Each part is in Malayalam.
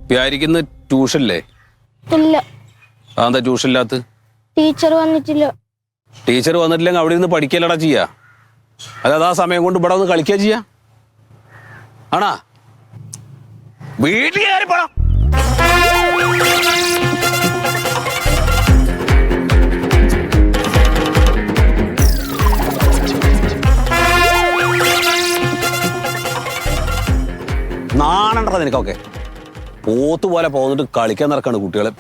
പ്യാരിക്കുന്ന ട്യൂഷനില്ലേ? ഇല്ല. അതെന്താ ട്യൂഷൻ ഇല്ലാത്ത? ടീച്ചർ വന്നിട്ടില്ല. ടീച്ചർ വന്നിട്ടില്ലെങ്കിൽ അവിടെ നിന്ന് പഠിക്കലടാ ചെയ്യാ, അല്ലാതെ ആ സമയം കൊണ്ട് ഇവിടെ ഒന്ന് കളിക്കുക ചെയ്യാ ആണാ? വീട്ടിൽ കയറി പോണം. നാണണ്ടടാ നിനക്കൊക്കെ. പോത്ത് പോലെ പോന്നിട്ട് കളിക്കാൻ നടക്കാണ് കുട്ടികളെ.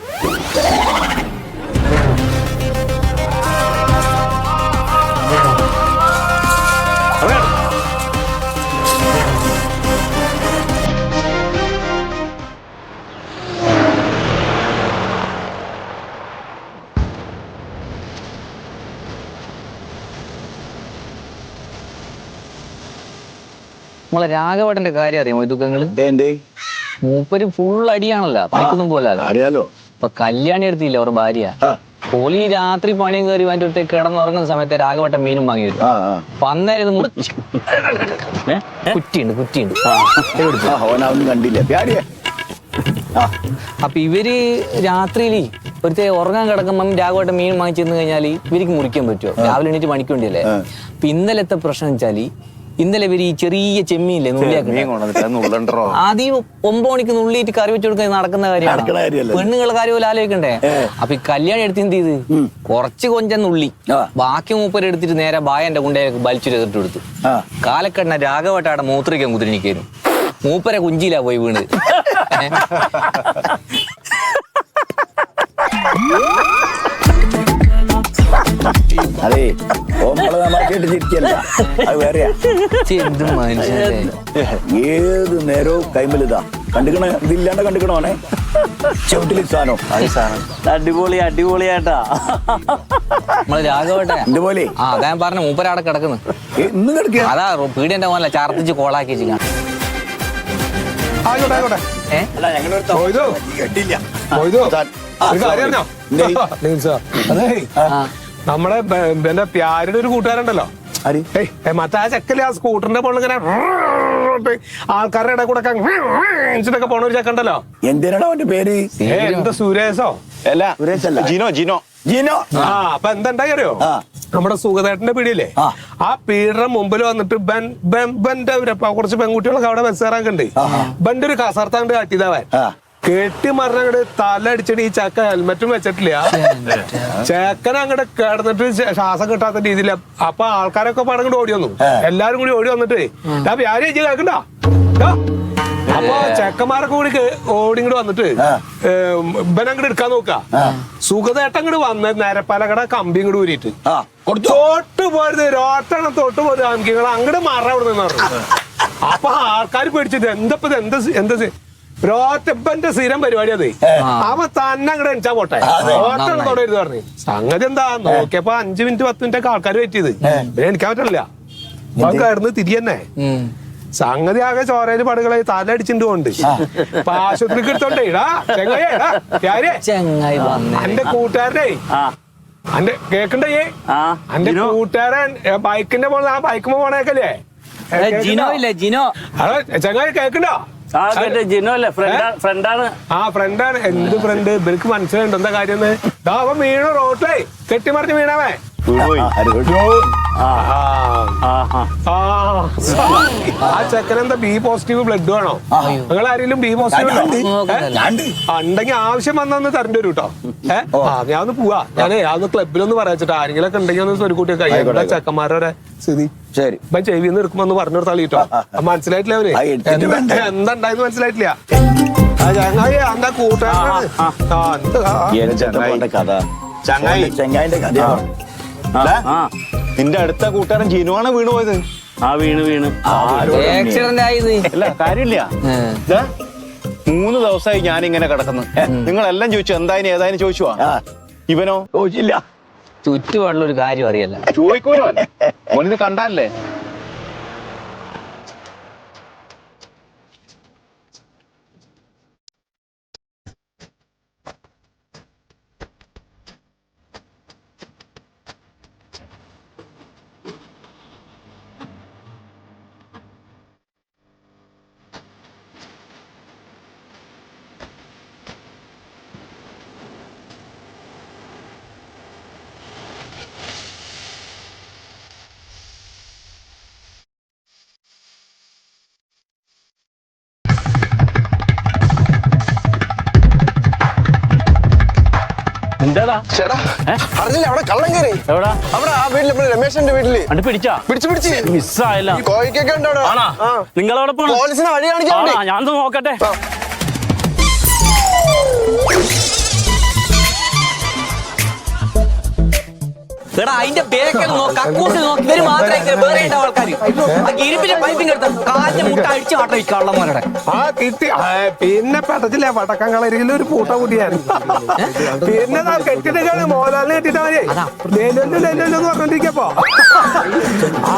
നമ്മളെ രാഘവട്ടന്റെ കാര്യം അറിയാമോ? ഇതൊക്കെ മൂപ്പര് ഫുൾ അടിയാണല്ലോ, പണിക്കൊന്നും പോലെ അറിയാലോ. ഇപ്പൊ കല്യാണി എടുത്തില്ല അവരുടെ ഭാര്യ. പോലി രാത്രി പണിയും കയറി അതിന്റെ അടുത്തേക്ക് കിടന്നുറങ്ങുന്ന സമയത്ത് രാഘവട്ടൻ മീനും വാങ്ങി വരും. അപ്പൊ അന്നേരം കുറ്റിയുണ്ട് കണ്ടില്ല. അപ്പൊ ഇവര് രാത്രിയില് ഒരുത്തെ ഉറങ്ങാൻ കിടക്കുമ്പം രാഘവട്ടൻ മീൻ വാങ്ങിച്ചു തന്നു കഴിഞ്ഞാല് ഇവർക്ക് മുറിക്കാൻ പറ്റുമോ? രാവിലെ എണീറ്റ് പണിക്ക് വേണ്ടിയല്ലേ. അപ്പൊ ഇന്നലത്തെ പ്രശ്നം വെച്ചാല്, ഇന്നലെ ഇവര് ഈ ചെറിയ ചെമ്മീനില്ലേ ആദ്യം 9 മണിക്ക് നുള്ളിയിട്ട് കറി വെച്ച് കൊടുക്കാൻ നടക്കുന്ന കാര്യമാണ്. പെണ്ണുങ്ങളുടെ കാര്യം പോലെ ആലോചിക്കണ്ടേ? അപ്പൊ ഈ കല്യാണം എടുത്ത് എന്ത് ചെയ്ത് കുറച്ച് കൊഞ്ചം നുള്ളി ബാക്കി മൂപ്പര് എടുത്തിട്ട് നേരെ ബായന്റെ കുണ്ടയിലേക്ക് വലിച്ചെടുത്തിട്ട് കൊടുത്തു. കാലക്കണ്ണ രാഘവട്ടാടെ മൂത്രിക്കാൻ കുതിരണിക്കായിരുന്നു. മൂപ്പരെ കുഞ്ചിയിലാ പോയി വീണ്. അതെ, കേട്ട് ചിരിക്കല്ല, അത് വേറെയാ. ഏത് നേരവും കൈമലിതാ കണ്ടിക്കണ, ഇതില്ലാണ്ട് കണ്ടിക്കണോനെ ചവിട്ടില് സാധനം. അടിപൊളിയാട്ടാ നമ്മള് രാഘവട്ടെ ഇതുപോലെ. അതാ ഞാൻ പറഞ്ഞ മൂപ്പരാടെ കിടക്കുന്നു. ഇന്ന് കിടക്കുക. അതാ പീഡിയന്റെ പോലെ ചർത്തിച്ച് കോളാക്കി വെച്ചില്ല. നമ്മളെ പിന്നെ പ്യാരുടെ ഒരു കൂട്ടുകാരുണ്ടല്ലോ, മറ്റേ ആ ചെക്കല്ലേ ആ സ്കൂട്ടറിന്റെ മുകളിൽ ഇങ്ങനെ ആൾക്കാരുടെ ഇടയിൽ കൂടെ ഒക്കെ പോണ ഒരു ചെക്കുണ്ടല്ലോ. എന്തിനാണോ അവന്റെ പേര്? എന്താ സുരേഷോ? അല്ല, സുരേഷല്ല, ജിനോ. ജിനോ ജിനോ. അപ്പൊ എന്തായി അറിയോ, നമ്മുടെ സുഗതേട്ടന്റെ പീടിയല്ലേ, ആ പീടിയുടെ മുമ്പിൽ വന്നിട്ട് ബന്റെ കുറച്ച് പെൺകുട്ടികളൊക്കെ അവിടെ ബസ് കയറാൻ ബന്റെ ഒരു കസർത്താണ്ട് കാട്ടിയതാവൻ കെട്ടി മറിഞ്ഞങ്ങട് തല അടിച്ചിട്ട് ഈ ചക്ക ഹെൽമെറ്റും വെച്ചിട്ടില്ല. ചേക്കൻ അങ്ങോട്ട് കിടന്നിട്ട് ശ്വാസം കിട്ടാത്ത രീതിയില. അപ്പൊ ആൾക്കാരൊക്കെ പടങ്ങോട്ട് ഓടി വന്നു, എല്ലാരും കൂടി ഓടി വന്നിട്ട് ആരും ചേച്ചി കേൾക്കണ്ട. അപ്പൊ ചെക്കന്മാരൊക്കെ കൂടി ഓടിങ്ങോട്ട് വന്നിട്ട് ഇവനങ്ങോട്ട് എടുക്കാൻ നോക്ക. സുഗതേട്ടങ്ങോട്ട് വന്ന് നിരപ്പലകട കമ്പി ഇങ്ങോട്ട് ഊരിയിട്ട് തൊട്ട് പോരുത്, രോട്ടെണ്ണം തൊട്ട് പോരുത് ആൺകിങ്ങൾ അങ്ങോട്ട് മാറാൻ അവിടെ നിന്ന് പറഞ്ഞു. അപ്പൊ ആൾക്കാർ പേടിച്ചിട്ട് എന്താ രോറ്റപ്പന്റെ സ്ഥിരം പരിപാടി അത്. അവൻ തന്നെ അങ്ങോട്ട് എണിച്ചാ പോട്ടെ, ഓട്ടം തുടരുത് പറഞ്ഞു. സംഗതി എന്താ നോക്കിയപ്പോ 5 മിനിറ്റ് 10 മിനിറ്റ് ഒക്കെ ആൾക്കാർ വെയിറ്റ് ചെയ്ത് എണിക്കാൻ പറ്റില്ല. കിടന്ന് തിരിയന്നെ സംഗതി ആകെ ചോരയില് പടുകളെ തലടിച്ചിട്ട് കൊണ്ട് അപ്പൊ ആശുപത്രിക്ക് എടുത്തോണ്ടേടാ ചെങ്ങായി വന്നേ എന്റെ കൂട്ടുകാരനെ അന്റെ കേക്കണ്ടേ അന്റെ കൂട്ടുകാരൻ ബൈക്കിന്റെ പോണ ആ ബൈക്കുമ്പോ പോണേക്കല്ലേ ജിനോ ഇല്ലേ ജിനോ അതെ ചങ്ങായി കേക്കണ്ടോ ജിനോ അല്ലേ ഫ്രണ്ടാണ് ആ ഫ്രണ്ടാണ്. എന്ത് ഫ്രണ്ട്? ഇവർക്ക് മനസ്സിലുണ്ട് എന്താ കാര്യം? അവൻ വീണു റോട്ടിലേ കെട്ടിമറിഞ്ഞ് വീണവേ. ആ ചെക്കനെന്താ ബി പോസിറ്റീവ് ബ്ലഡ് വേണോ? നിങ്ങൾ ആരെങ്കിലും ബി പോസിറ്റീവ് ഉണ്ടെങ്കിൽ ആവശ്യം വന്നൊന്ന് തരേണ്ടി വരും കേട്ടോ. ഞാൻ ഒന്ന് പോവാ. ഞാനൊന്ന് ക്ലബിലൊന്ന് പറയാച്ചിട്ട് ആരെങ്കിലും ഒക്കെ ഉണ്ടെങ്കിൽ ഒന്ന് ഒരു കൂട്ടി കഴിയാ ചെക്കന്മാരുടെ സ്ഥിതി. ശരി ഇപ്പൊ ചെവിന്ന് എടുക്കുമ്പോ ഒന്ന് പറഞ്ഞു കൊടുത്താൽ കേട്ടോ. മനസ്സിലായിട്ടില്ല അവന് എന്താ ഉണ്ടായെന്ന് മനസ്സിലായിട്ടില്ല. ചങ്ങായി എന്താ കൂട്ടുകാരനാണ്. ചങ്ങായിന്റെ കഥയാണ്. നിന്റെ അടുത്ത കൂട്ടുകാരൻ ജിനുവാണ് വീണ് പോയത്. വീണ് ആക്സിഡന്റ് ആയത് അല്ല കാര്യമില്ല. 3 ദിവസമായി ഞാനിങ്ങനെ കിടക്കുന്നു. നിങ്ങളെല്ലാം ചോദിച്ചു എന്തായാലും ഏതായാലും ചോദിച്ചു. ഇവനോ ചോദിച്ചില്ല. ചുറ്റുപാടുള്ള ഒരു കാര്യം അറിയല്ല. ചോദിക്കൂലോ ഓനിത് കണ്ടല്ലേ. എന്താടാ അറിഞ്ഞില്ല അവിടെ കള്ളം കയറി. എവിടാ? അവിടെ ആ വീട്ടില് രമേശന്റെ വീട്ടില് അണ്ട് പിടിച്ചാ പിടിച്ച് മിസ്സായല്ല. കോഴിക്കൊക്കെ ഉണ്ട് അവിടെ. നിങ്ങളവിടെ പോണോ? പോലീസിനെ വഴി കാണിക്കാൻ ഞാൻ നോക്കട്ടെ. എടാ അതിന്റെ ബേക്കൽ നോക്ക്, അക്കൂട്ടിൽ നോക്കി ഇവര് മാത്രമേ വേറെ ആൾക്കാർ ഇരുപ്പിന്റെ പൈപ്പിന്റെ അടുത്ത് കാലിന്റെ മുട്ട അടിച്ച് മാട്ടം ഈ കള്ളന്മാരുടെ. ആ കിട്ടി. പിന്നെ പെട്ടച്ചില്ലേ വടക്കം കളരിയിൽ ഒരു പൂട്ട കൂട്ടിയാണ്. പിന്നെ കെട്ടിട്ടാണ് മോഹൻലാലിനെ കെട്ടിട്ടവനെ ലെല്ലു പറഞ്ഞോണ്ടിരിക്കപ്പോ. ആ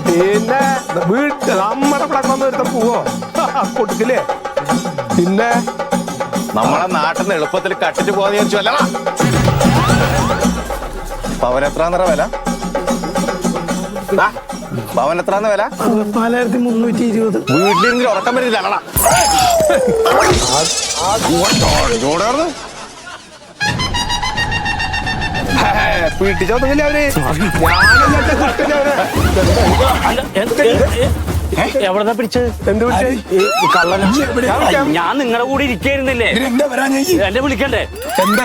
പിന്നെ വീട്ടിൽ നമ്മുടെ പടക്കം ഒരുത്ത പോവോ കൊടുക്കില്ലേ? പിന്നെ നമ്മളെ നാട്ടിൽ നിന്ന് എളുപ്പത്തിൽ കട്ടിട്ട് പോകാന്ന് ചോദിച്ചു അല്ല. പവനെത്രാന്നറ വില? പവനെത്രാന്ന് വില? 4320. വീട്ടിലിരുന്ന് ഉറക്കം വരുന്നില്ല. വീട്ടിച്ചോന്നില്ല അവര്. എവിടെന്നാ പിടിച്ചത്? എന്ത് ഞാൻ നിങ്ങളുടെ കൂടെ ഇരിക്കായിരുന്നില്ലേ? എന്നെ വിളിക്കണ്ടേ?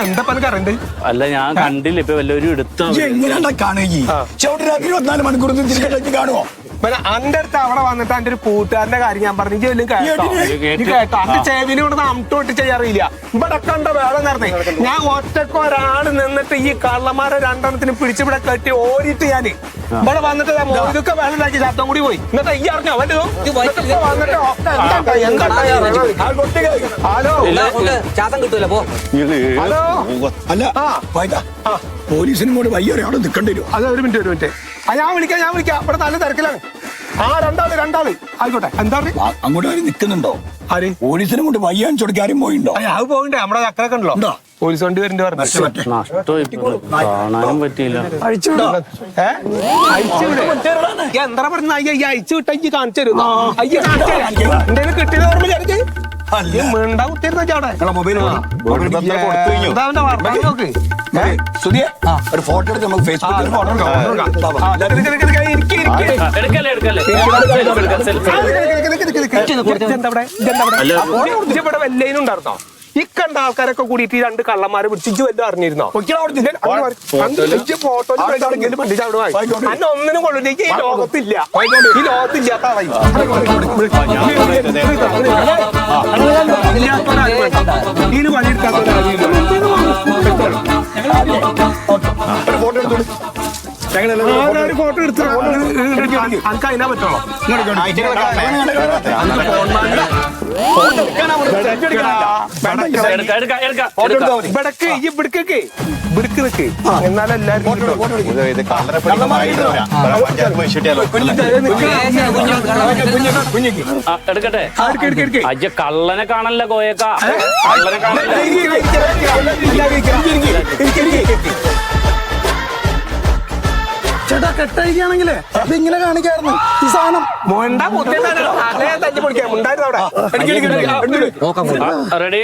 എന്താ കറണ്ട്? അല്ല ഞാൻ കണ്ടില്ല. ഇപ്പൊ വല്ലവരും എടുത്തോ. എങ്ങനെയാ കാണുകയും 24 മണിക്കൂർ കാണുമോ? അന്റെ അടുത്ത് അവിടെ വന്നിട്ട് എന്റെ ഒരു കൂട്ടുകാരന്റെ കാര്യം ഞാൻ പറഞ്ഞു. കേട്ടോ അന്റെ ചെവിനെ കൊണ്ട് അമിട്ടോട്ട് ചെയ്യാറില്ല. ഇവിടെ കണ്ട വേളം നടന്നേ. ഞാൻ ഒറ്റക്ക് ഒരാള് നിന്നിട്ട് ഈ കള്ളന്മാരെ 2 പിടിച്ച് ഇവിടെ കെട്ടി ഓടിയിട്ട് ഞാന് ഇവിടെ വന്നിട്ട് മോദിക്കൊക്കെ വേളം ഉണ്ടാക്കി ശബ്ദം കൂടി പോയി. എന്നിട്ട് ഈ അറിഞ്ഞോ വല്ലോ ഹലോ ശാസം കിട്ടൂല പോ. ഹലോ അല്ല പോലീസിനും കൂടെ വയ്യൊരു അവിടെ നിൽക്കേണ്ടി വരും. അത് ഒരു മിനിറ്റ്. ഞാൻ വിളിക്കാം. ഇവിടെ നല്ല തിരക്കിലാണ്. ആ രണ്ടാള് ആയിക്കോട്ടെ. എന്താ അങ്ങോട്ട് ആരും നിൽക്കുന്നുണ്ടോ? ആര്? പോലീസിനും കൊണ്ട് വയ്യാൻ ചൊടിക്കാരും പോയിണ്ടോ? അത് പോകണ്ടേ? നമ്മുടെ അക്കറൊക്കെ ഉണ്ടല്ലോ. പോലീസ് വണ്ടി വരുന്നുണ്ട് പറഞ്ഞു. കാണാനും പറ്റിയില്ല. എന്താ പറഞ്ഞ അയച്ചു വിട്ട കാണിച്ചു തരും. എന്തേലും കിട്ടിയത് ഓർമ്മ മിണ്ടാ കുത്തിരുന്ന ചാടെ നോക്ക്. ഒരു ഫോട്ടോ എടുത്ത് നമുക്ക് ഫേസ്ബുക്കിൽ ഇവിടെ വല്ലേനും ഉണ്ടായിരുന്നോ? ഈ കണ്ട ആൾക്കാരൊക്കെ കൂടിയിട്ട് ഈ 2 കള്ളന്മാരെ പിടിച്ചു വല്ലതും അറിഞ്ഞിരുന്നോ? ഫോട്ടോ അന്നെ ഒന്നിനും കൊള്ളില്ല. ഈ ലോകത്തില്ല. ഈ ലോകത്തില്ലാത്ത ഇതിന് പണിയെടുക്കാത്ത ഫോട്ടോ എടുത്തോളൂ. ഒരു ഫോട്ടോ എടുത്ത് അനക്ക് അതിനാ പറ്റുള്ളൂ. ഇവിടക്ക് ഇവിടക്ക് നിക്ക്, എന്നാലും എല്ലാവർക്കും ഇത് എടുക്കട്ടെ അജ്ജ കള്ളനെ കാണല്ല കോയക്ക, കള്ളനെ കാണല്ല. ചേട്ടാ കെട്ടഴിക്കുകയാണെങ്കിലേ ഇത് ഇങ്ങനെ കാണിക്കായിരുന്നു ഈ സാധനം. മോണ്ട തല്ലി പൊളിക്കാം ഉണ്ടായിരുന്നു അവിടെ. റെഡി?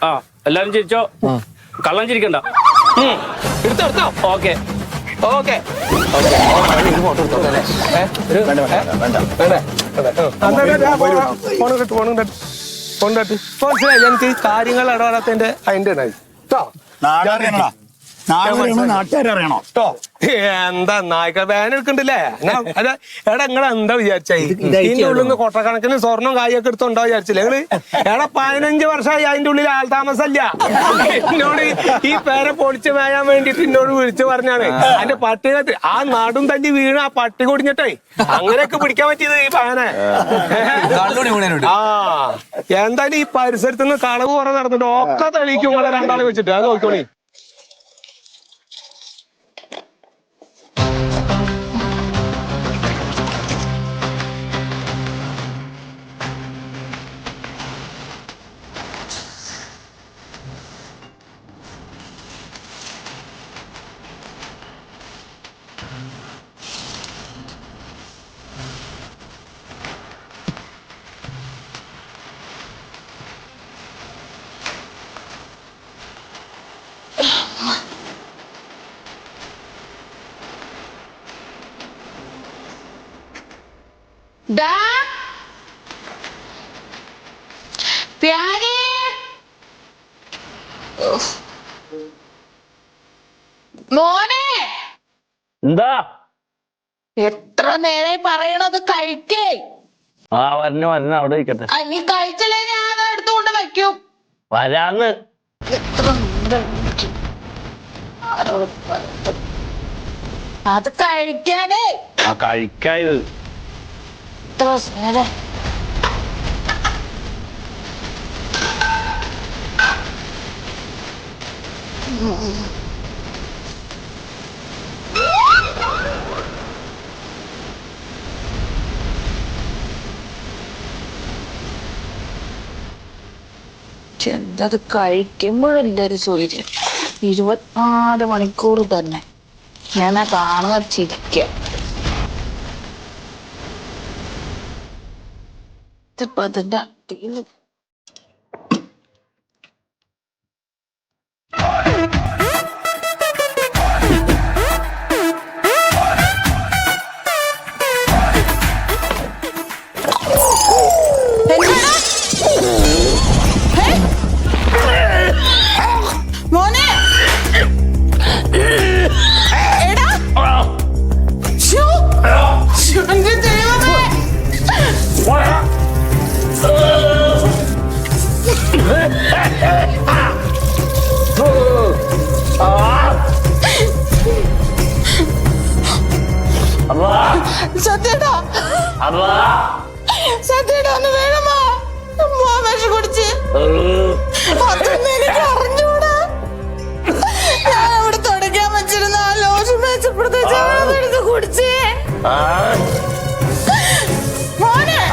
ആ എല്ലാരും ചിരിച്ചോ, കള്ളൻ ചിരിക്കണ്ട. എടുത്തോ. ഓക്കെ ഓക്കെ മനസ്സിലായി എനിക്ക് കാര്യങ്ങൾ ഇടപെടാത്തതിന്റെ അതിന്റെ കേട്ടോ. നാട്ടുകാരറിയണോ? എന്താ നായ്ക്ക വേന എടുക്കണ്ടല്ലേ? അതെ എടാ നിങ്ങളെ എന്താ വിചാരിച്ചേ? ഇതിന്റെ ഉള്ളിൽ നിന്ന് കൊട്ടക്കണക്കിന് സ്വർണ്ണം കായൊക്കെ എടുത്തുണ്ടോ വിചാരിച്ചില്ലേ നിങ്ങള്? എടാ 15 വർഷമായി അതിന്റെ ഉള്ളിൽ ആൾ താമസമല്ല. എന്നോട് ഈ പേരെ പൊളിച്ച് മേയാൻ വേണ്ടിട്ട് എന്നോട് വിളിച്ചു പറഞ്ഞാണ്. അതിന്റെ പട്ടിക ആ നാടും തല്ലി വീണ് ആ പട്ടി കൊടിഞ്ഞിട്ടേ അങ്ങനെയൊക്കെ പിടിക്കാൻ പറ്റിയത് ഈ പാനെ. ആ എന്തായാലും ഈ പരിസരത്ത് നിന്ന് കളവ് കുറെ നടന്നിട്ട് ഒക്കെ തെളിയിക്കും നിങ്ങളെ രണ്ടാളെ വെച്ചിട്ട്. അത് നോക്കോളി. മോനെ എന്താ എത്ര നേരായി പറയണത് കഴിക്കേ? ആ വരണ അവിടെ ഇരിക്കട്ടെ. നീ കഴിച്ചില്ലേ ഞാൻ എടുത്തുകൊണ്ട് വെക്കും. വരാന്ന്. എത്ര നേരം ആരോട് പറഞ്ഞത്? അത് കഴിക്കാനേ. ആ കഴിക്കായത് എത്ര നേരം ചെന്നത് കഴിക്കുമ്പോഴല്ലൊരു സൂര്യൻ 24 മണിക്കൂർ തന്നെ ഞാൻ കാണുക ചിരിക്ക. ഇതിപ്പോ അതിന്റെ അടിയിൽ